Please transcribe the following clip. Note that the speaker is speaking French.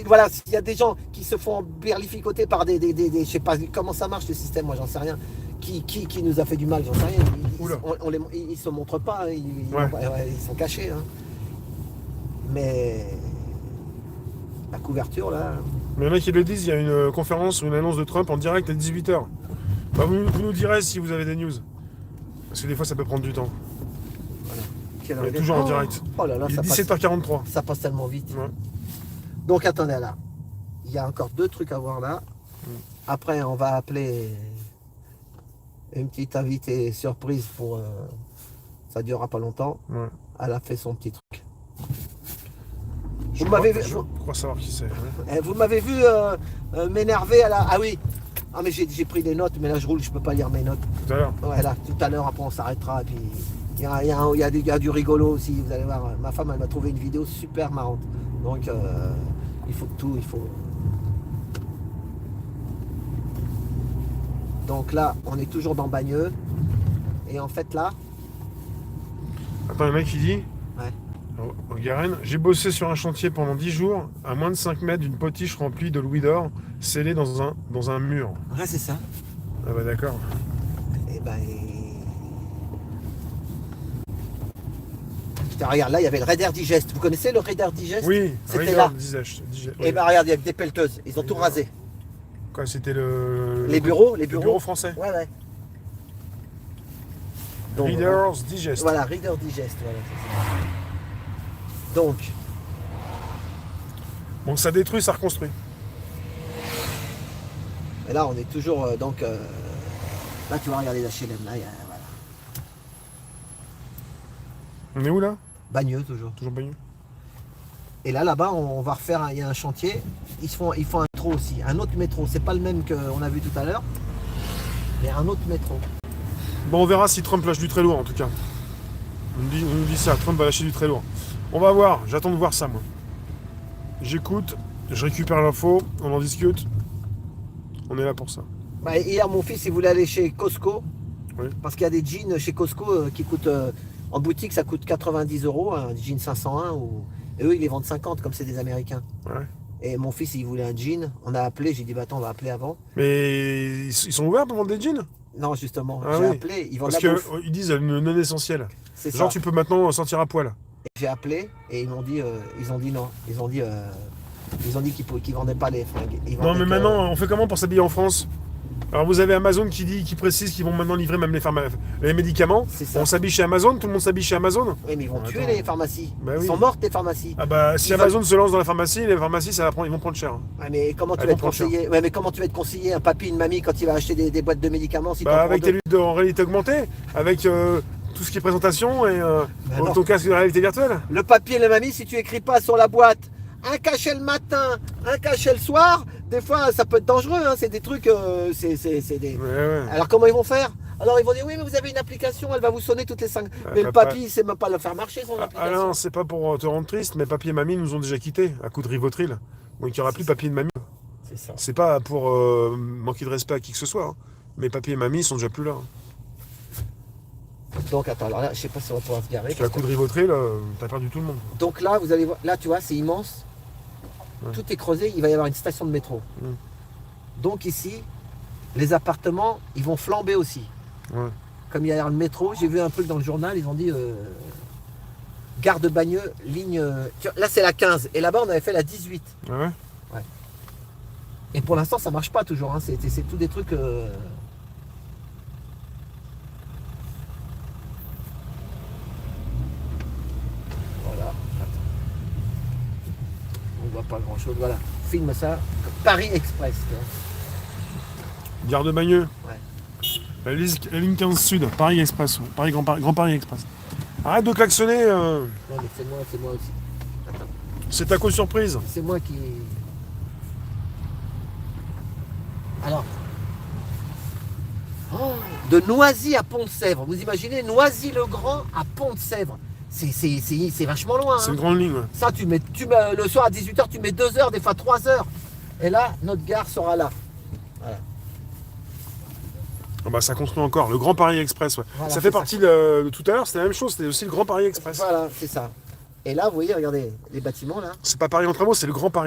Voilà, il y a des gens qui se font berlificoter par je sais pas comment ça marche le système, moi j'en sais rien. Qui nous a fait du mal, j'en sais rien. Ils se montrent pas, hein, ils sont cachés. Hein. Mais la couverture là. Mais il y en a qui le disent, il y a une conférence ou une annonce de Trump en direct à 18h. Bah, vous nous direz si vous avez des news. Parce que des fois ça peut prendre du temps. Voilà. Mais toujours en direct. Oh là là, il est 17h43. Ça passe tellement vite. Ouais. Donc attendez là. Il y a encore 2 trucs à voir là. Après on va appeler une petite invitée surprise pour... ça durera pas longtemps. Ouais. Elle a fait son petit truc. Je crois savoir qui c'est. Ouais. Vous m'avez vu m'énerver à la... Ah oui. Ah mais j'ai pris des notes, mais là je roule, je peux pas lire mes notes. Tout à l'heure. Ouais, là, tout à l'heure, après on s'arrêtera. Et puis il y a du rigolo aussi. Vous allez voir, ma femme elle m'a trouvé une vidéo super marrante. Donc il faut tout, Donc là, on est toujours dans Bagneux. Et en fait là... Attends, le mec il dit... Ouais. Au Garenne, j'ai bossé sur un chantier pendant 10 jours, à moins de 5 mètres d'une potiche remplie de louis d'or, scellée dans un mur. Ouais, c'est ça. Ah bah d'accord. Et ben... Putain, regarde, là, il y avait le Raider Digest. Vous connaissez le Raider Digest? Oui, c'était là. Et ben regarde, il y a des pelleteuses. Ils ont tout rasé. Quoi, c'était les bureaux français. Ouais, ouais. Donc, Reader's Digest. Voilà, Reader Digest. Voilà, c'est ça. Donc. Donc ça détruit, ça reconstruit. Et là, on est toujours donc. Là, tu vas regarder la HLM. Là, voilà. On est où là? Bagneux, toujours. Toujours Bagneux. Et là, là-bas, on va refaire. Il y a un chantier. Ils font un métro aussi. Un autre métro. C'est pas le même qu'on a vu tout à l'heure. Mais un autre métro. Bon, on verra si Trump lâche du très lourd en tout cas. On nous dit ça, Trump va lâcher du très lourd. On va voir, j'attends de voir ça moi. J'écoute, je récupère l'info, on en discute. On est là pour ça. Bah, hier, mon fils, il voulait aller chez Costco. Oui. Parce qu'il y a des jeans chez Costco qui coûtent... en boutique, ça coûte 90 €, un jean 501. Et eux, ils les vendent 50 comme c'est des Américains. Ouais. Et mon fils, il voulait un jean. On a appelé, j'ai dit, bah attends, on va appeler avant. Mais ils sont ouverts pour vendre des jeans? Non, justement, Ah j'ai oui. appelé, ils vendent parce la bouffe. qu'ils disent non essentiel. C'est Genre ça. tu peux maintenant sortir à poil. J'ai appelé et ils m'ont dit, ils ont dit non. Ils ont dit qu'ils vendaient pas les fringues. Non mais maintenant, on fait comment pour s'habiller en France? Alors vous avez Amazon qui précise qu'ils vont maintenant livrer même les médicaments. Ça. On s'habille chez Amazon, tout le monde s'habille chez Amazon. Oui, mais ils vont tuer les pharmacies. Bah, ils oui. sont mortes les pharmacies. Ah bah si Amazon se lance dans la pharmacie, les pharmacies ils vont prendre cher. Ouais, mais comment tu vas être conseillé? Ouais, mais comment tu vas être conseillé un papy, une mamie quand il va acheter des boîtes de médicaments si avec tes lunettes en réalité augmentée, avec tout ce qui est présentation et ton casque de réalité virtuelle. Le papy et la mamie, si tu écris pas sur la boîte un cachet le matin, un cachet le soir, des fois ça peut être dangereux, hein, c'est des trucs, c'est des... Ouais. Alors comment ils vont faire? Alors ils vont dire oui mais vous avez une application, elle va vous sonner toutes les 5. Mais le papy il sait même pas le faire marcher son application. Ah non, c'est pas pour te rendre triste, mais papy et mamie nous ont déjà quittés à coup de Rivotril. Donc il n'y aura plus papy et mamie. C'est ça. C'est pas pour manquer de respect à qui que ce soit, hein. Mais papy et mamie sont déjà plus là. Donc attends, alors là je sais pas si on va pouvoir se garer. Parce qu'à coup de Rivotril, t'as perdu tout le monde. Donc là vous allez voir, là tu vois c'est immense. Ouais. Tout est creusé, il va y avoir une station de métro. Donc ici, les appartements, ils vont flamber aussi. Ouais. Comme il y a le métro, j'ai vu un truc dans le journal, ils ont dit gare de Bagneux, ligne... Là c'est la 15, et là-bas on avait fait la 18. Ah ouais. Ouais. Et pour l'instant ça marche pas toujours, hein. C'est tout des trucs... Voilà. On voit pas grand chose, voilà. Filme ça, Paris Express. Gare de Bagneux. Ouais. La ligne 15 Sud, Paris Express, Grand Paris Express. Arrête de klaxonner. Non mais c'est moi aussi. Attends. C'est ta co-surprise. C'est moi qui... Alors... Oh, de Noisy à Pont-de-Sèvres. Vous imaginez Noisy-le-Grand à Pont-de-Sèvres. C'est vachement loin. C'est hein. une grande ligne. Ouais. Ça, tu mets le soir à 18h, tu mets 2 heures, des fois 3 heures. Et là, notre gare sera là. Voilà. Oh bah, ça construit encore. Le Grand Paris Express. Ouais. Voilà, ça fait partie de tout à l'heure, c'était la même chose. C'était aussi le Grand Paris Express. Voilà, c'est ça. Et là, vous voyez, regardez, les bâtiments là. C'est pas Paris en travaux, c'est le Grand Paris.